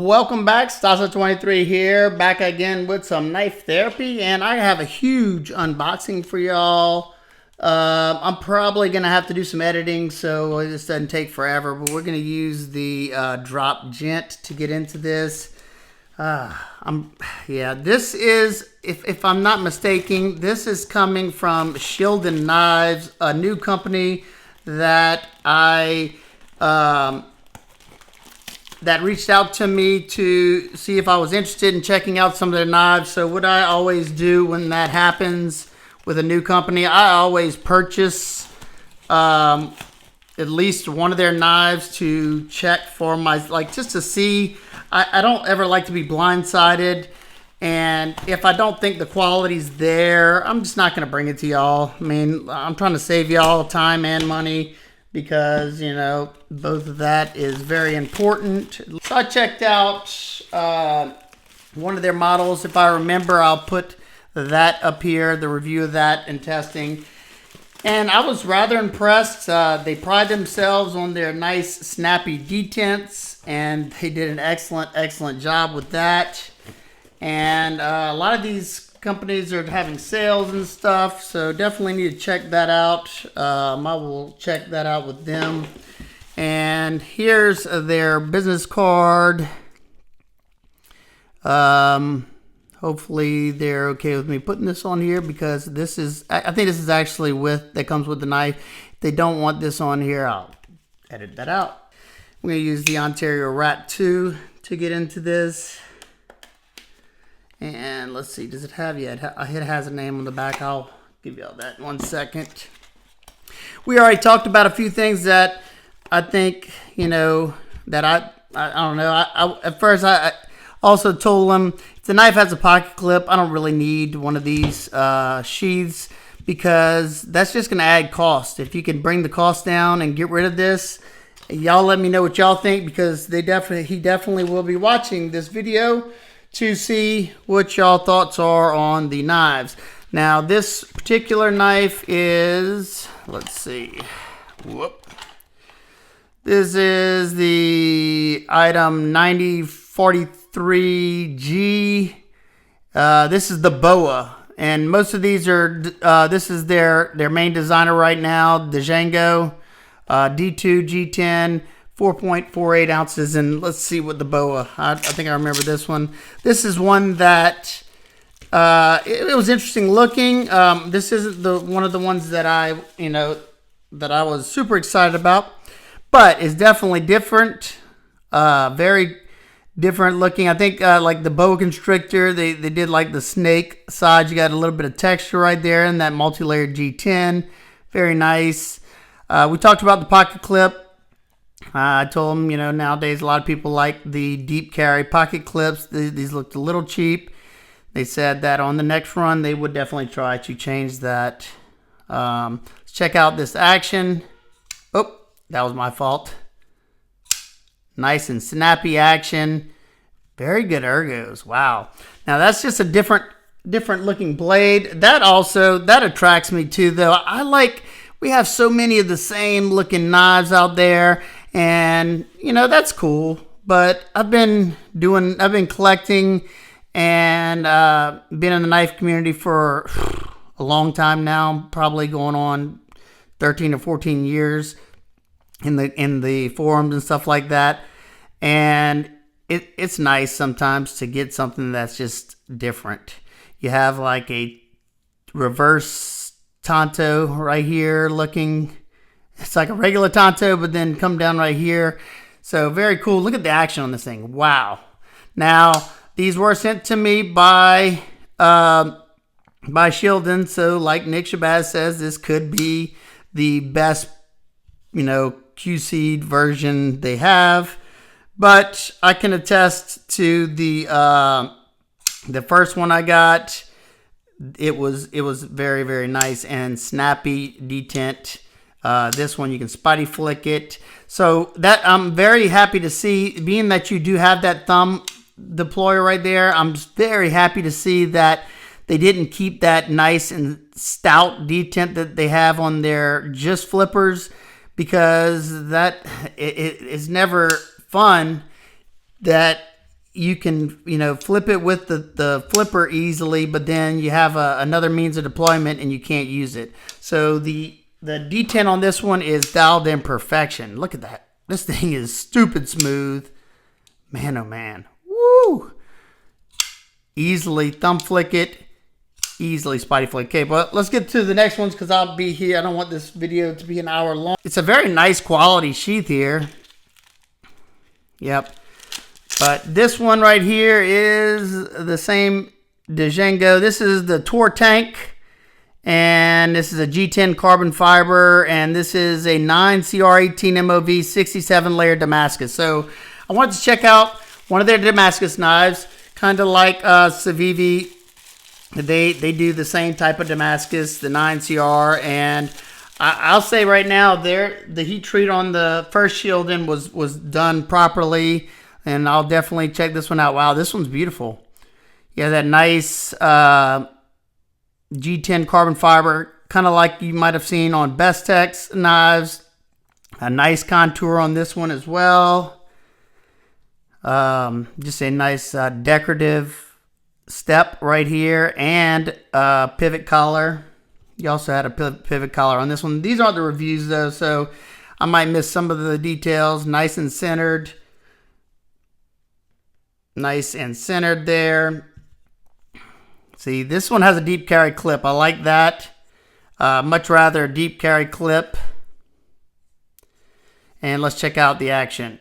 Welcome back, Stasa23 here, back again with some knife therapy, and I have a huge unboxing for y'all. I'm probably going to have to do some editing, so this doesn't take forever, but we're going to use the drop gent to get into this. This is, if I'm not mistaken, this is coming from Shieldon Knives, a new company that that reached out to me to see if I was interested in checking out some of their knives. So what I always do when that happens with a new company, I always purchase at least one of their knives to check for my, just to see. I don't ever like to be blindsided, and if I don't think the quality's there, I'm just not going to bring it to y'all. I mean, I'm trying to save y'all time and money, because, you know, both of that is very important. So I checked out one of their models. If I remember, I'll put that up here, the review of that and testing. And I was rather impressed. They pride themselves on their nice, snappy detents, and they did an excellent job with that. And a lot of these companies are having sales and stuff, so definitely need to check that out. I will check that out with them. And here's their business card. Hopefully they're okay with me putting this on here, because this is, I think this is actually that comes with the knife. If they don't want this on here, I'll edit that out. I'm going to use the Ontario Rat 2 to get into this. And let's see, does it have yet? It has a name on the back. I'll give y'all that in 1 second. We already talked about a few things that I think, you know, that I don't know. At first, I also told them, if the knife has a pocket clip, I don't really need one of these sheaths, because that's just going to add cost. If you can bring the cost down and get rid of this, y'all let me know what y'all think, because he definitely will be watching this video to see what y'all thoughts are on the knives. Now, this particular knife is, let's see, this is the item 9043G. This is the BOA, and most of these are, this is their main designer right now, the Django D2 G10. 4.48 ounces, and let's see what the BOA. I think I remember this one. This is one that it was interesting looking. This isn't one of the ones that I was super excited about, but it's definitely different. Very different looking. I think like the boa constrictor, they did like the snake side. You got a little bit of texture right there in that multi-layered G10. Very nice. We talked about the pocket clip. I told them, you know, nowadays a lot of people like the deep carry pocket clips. These looked a little cheap. They said that on the next run they would definitely try to change that. Let's check out this action. Oh, that was my fault. Nice and snappy action. Very good ergos. Wow. Now that's just a different looking blade. That attracts me too, though. We have so many of the same looking knives out there, and you know, that's cool. But I've been collecting and been in the knife community for a long time now, probably going on 13 or 14 years in the forums and stuff like that. And it's nice sometimes to get something that's just different. You have like a reverse Tonto right here looking. It's like a regular Tonto, but then come down right here. So very cool. Look at the action on this thing. Wow. Now, these were sent to me by Shieldon. So like Nick Shabazz says, this could be the best, you know, QC'd version they have. But I can attest to the first one I got. It was very, very nice and snappy detent. This one you can spotty flick it. So that I'm very happy to see, being that you do have that thumb deployer right there. I'm just very happy to see that they didn't keep that nice and stout detent that they have on their just flippers, because that it is never fun that you can, you know, flip it with the flipper easily, but then you have another means of deployment and you can't use it. So the D10 on this one is dialed in perfection. Look at that. This thing is stupid smooth. Man, oh man. Woo! Easily thumb flick it. Easily spotty flick. Okay, but let's get to the next ones because I'll be here. I don't want this video to be an hour long. It's a very nice quality sheath here. Yep. But this one right here is the same Django. This is the Tortank. And this is a G10 carbon fiber. And this is a 9CR18 MOV 67 layer Damascus. So I wanted to check out one of their Damascus knives. Kind of like Civivi. They do the same type of Damascus, the 9CR. And I'll say right now, the heat treat on the first Shieldon was done properly. And I'll definitely check this one out. Wow, this one's beautiful. Yeah, that nice G10 carbon fiber, kind of like you might have seen on Bestex knives. A nice contour on this one as well. Just a nice decorative step right here, and pivot collar. You also had a pivot collar on this one. These aren't the reviews though, so I might miss some of the details. Nice and centered. Nice and centered there. See, this one has a deep carry clip. I like that. Much rather a deep carry clip. And let's check out the action.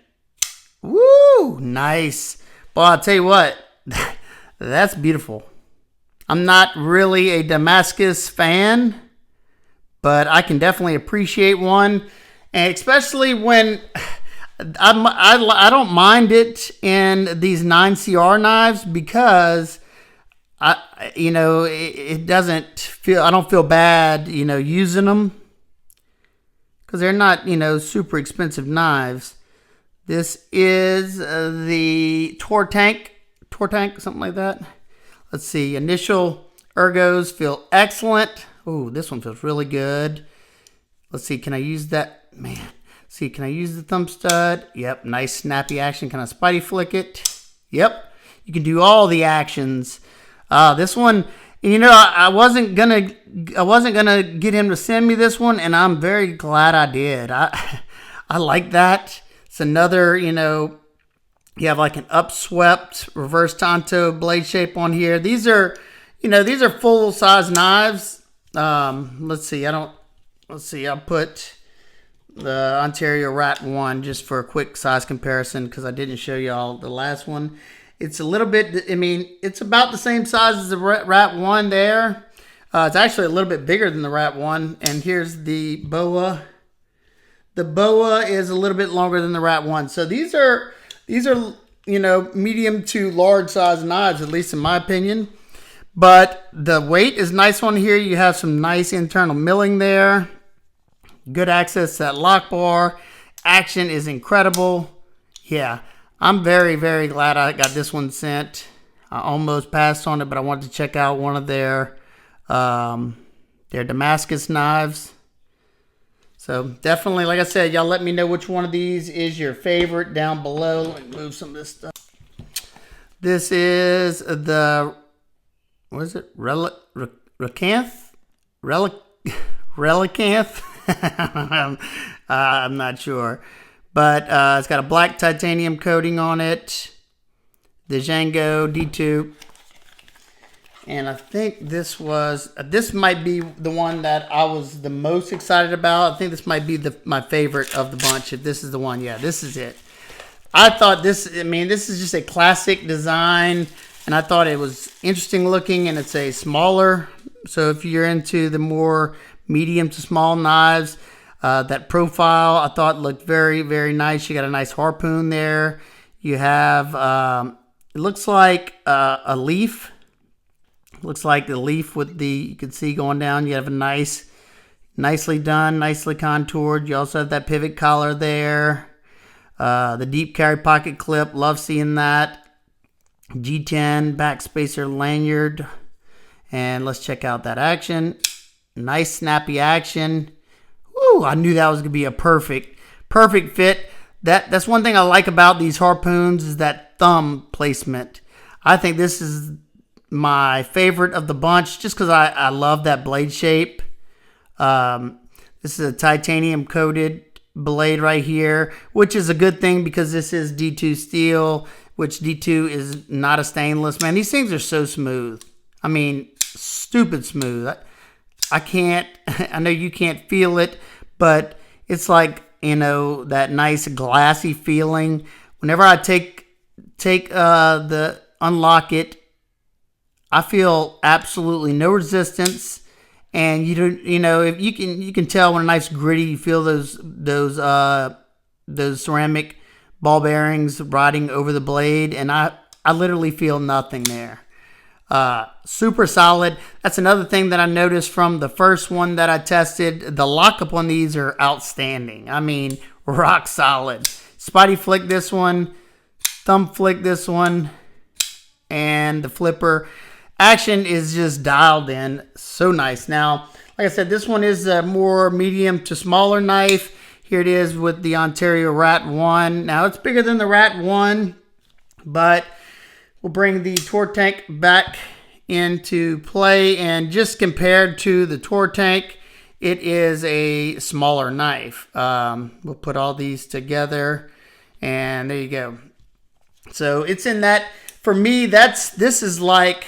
Woo! Nice. Well, I'll tell you what. That's beautiful. I'm not really a Damascus fan, but I can definitely appreciate one. And especially when I don't mind it in these 9CR knives because it doesn't feel, I don't feel bad, using them because they're not, super expensive knives. This is the Tortank, something like that. Let's see. Initial ergos feel excellent. Oh, this one feels really good. Let's see. Can I use that? Man. See, can I use the thumb stud? Yep, nice snappy action. Can I spidey flick it? Yep, you can do all the actions. This one, I wasn't gonna get him to send me this one, and I'm very glad I did. I like that. It's another, you have like an upswept reverse Tonto blade shape on here. These are full size knives. Let's see. I'll put the Ontario Rat 1 just for a quick size comparison because I didn't show y'all the last one. It's a little bit, it's about the same size as the Rat 1 there. It's actually a little bit bigger than the Rat 1. And here's the Boa. The Boa is a little bit longer than the Rat 1. So these are medium to large size knives, at least in my opinion. But the weight is nice on here. You have some nice internal milling there. Good access to that lock bar. Action is incredible. Yeah, I'm very, very glad I got this one sent. I almost passed on it, but I wanted to check out one of their Damascus knives. So definitely, like I said, y'all let me know which one of these is your favorite down below. Let me move some of this stuff. This is the, what is it? Recanth? Relicanth? I'm not sure. But it's got a black titanium coating on it. The Django D2. And I think this might be the one that I was the most excited about. I think this might be my favorite of the bunch. If this is the one, yeah, this is it. I thought this is just a classic design. And I thought it was interesting looking, and it's a smaller. So if you're into the more medium to small knives, that profile I thought looked very, very nice. You got a nice harpoon there. You have, it looks like a leaf. Looks like the leaf with you can see going down. You have a nicely done, nicely contoured. You also have that pivot collar there. The deep carry pocket clip. Love seeing that. G10 back spacer lanyard. And let's check out that action. Nice snappy action. Woo, I knew that was going to be a perfect fit. That's one thing I like about these harpoons is that that thumb placement. I think this is my favorite of the bunch just because I love that blade shape. This is a titanium coated blade right here, which is a good thing because this is D2 steel, which D2 is not a stainless. Man, these things are so smooth. I mean, stupid smooth. I can't, I know you can't feel it, but it's like, you know, that nice glassy feeling. Whenever I unlock it, I feel absolutely no resistance. And you know, if you can tell when a knife's gritty, you feel those ceramic ball bearings riding over the blade, and I literally feel nothing there. Super solid. That's another thing that I noticed from the first one that I tested. The lockup on these are outstanding. I mean, rock solid. Spidey flick this one, thumb flick this one, and the flipper action is just dialed in. So nice. Now, like I said, this one is a more medium to smaller knife. Here it is with the Ontario Rat 1. Now, it's bigger than the Rat 1, but we'll bring the Tortank back into play. And just compared to the Tortank, it is a smaller knife. We'll put all these together, and there you go. So it's in that, for me, this is like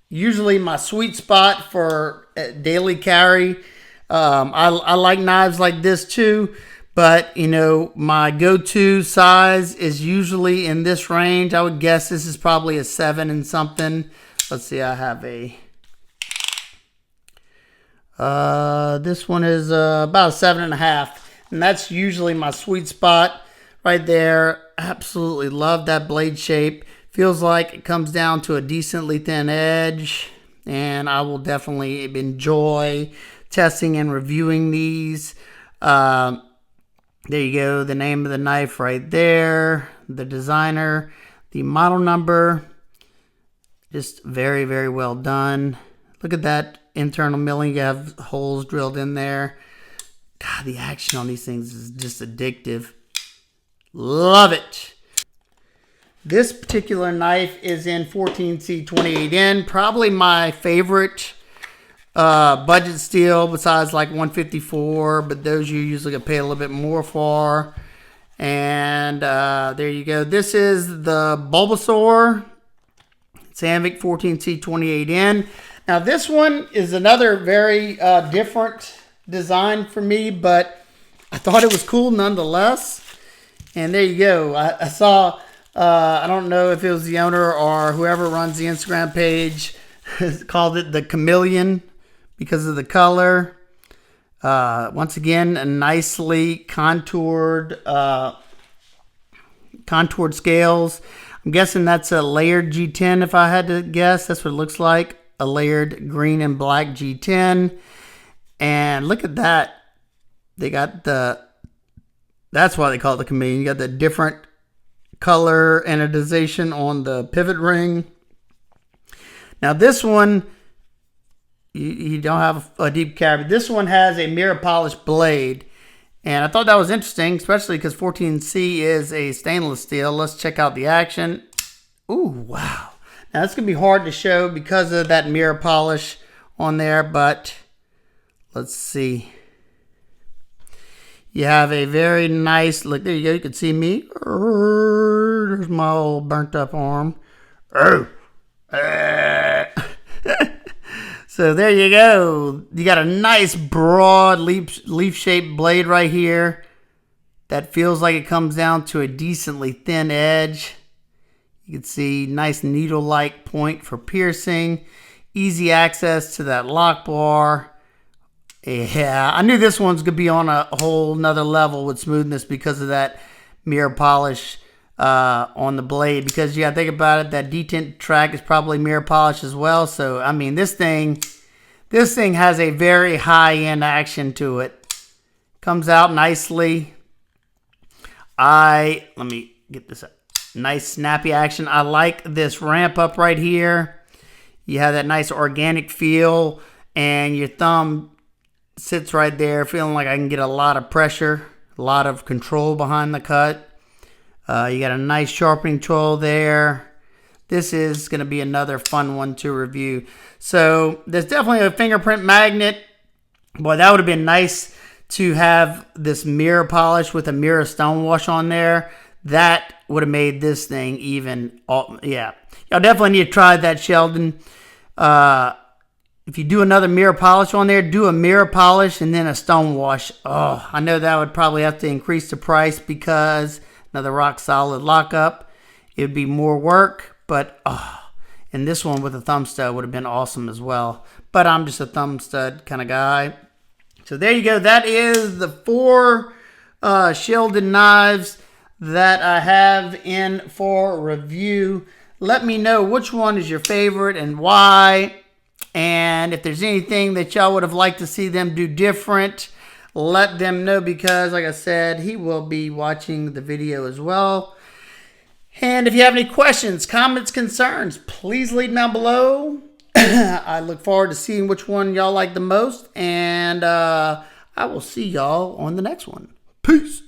usually my sweet spot for daily carry. I like knives like this too, but you know, my go-to size is usually in this range. I would guess this is probably a 7 and something. Let's see, I have a this one is about a 7.5, and that's usually my sweet spot right there. Absolutely love that blade shape. Feels like it comes down to a decently thin edge, and I will definitely enjoy testing and reviewing these. There you go, the name of the knife right there, the designer, the model number. Just very, very well done. Look at that internal milling. You have holes drilled in there. God, the action on these things is just addictive. Love it. This particular knife is in 14C 28N, probably my favorite budget steel besides like 154, but those you usually pay a little bit more for. And there you go. This is the Bulbasaur Sandvik 14C 28N. Now this one is another very different design for me, but I thought it was cool nonetheless. And there you go. I saw... I don't know if it was the owner or whoever runs the Instagram page called it the Chameleon because of the color. Once again, a nicely contoured scales. I'm guessing that's a layered G10 if I had to guess. That's what it looks like. A layered green and black G10. And look at that. They got that's why they call it the Chameleon. You got the different color anodization on the pivot ring. Now this one, you don't have a deep cavity. This one has a mirror polished blade, and I thought that was interesting, especially because 14C is a stainless steel. Let's check out the action. Ooh, wow. Now this can be hard to show because of that mirror polish on there, but let's see. You have a very nice, look, there you go, you can see me. There's my old burnt up arm. So there you go. You got a nice broad leaf-shaped blade right here that feels like it comes down to a decently thin edge. You can see nice needle-like point for piercing. Easy access to that lock bar. Yeah, I knew this one's going to be on a whole nother level with smoothness because of that mirror polish on the blade. Because you got to think about it, that detent track is probably mirror polish as well. So, I mean, this thing has a very high-end action to it. Comes out nicely. Let me get this up. Nice snappy action. I like this ramp up right here. You have that nice organic feel, and your thumb sits right there feeling like I can get a lot of pressure, a lot of control behind the cut. You got a nice sharpening tool there. This is going to be another fun one to review. So there's definitely a fingerprint magnet. Boy, that would have been nice to have this mirror polish with a mirror stonewash on there. That would have made this thing even, yeah. Y'all definitely need to try that, Shieldon. If you do another mirror polish on there, do a mirror polish and then a stonewash. Oh, I know that would probably have to increase the price because another rock solid lockup. It would be more work, but and this one with a thumb stud would have been awesome as well. But I'm just a thumb stud kind of guy. So there you go. That is the 4 Shieldon knives that I have in for review. Let me know which one is your favorite and why. And if there's anything that y'all would have liked to see them do different, let them know because, like I said, he will be watching the video as well. And if you have any questions, comments, concerns, please leave them down below. I look forward to seeing which one y'all like the most. And I will see y'all on the next one. Peace.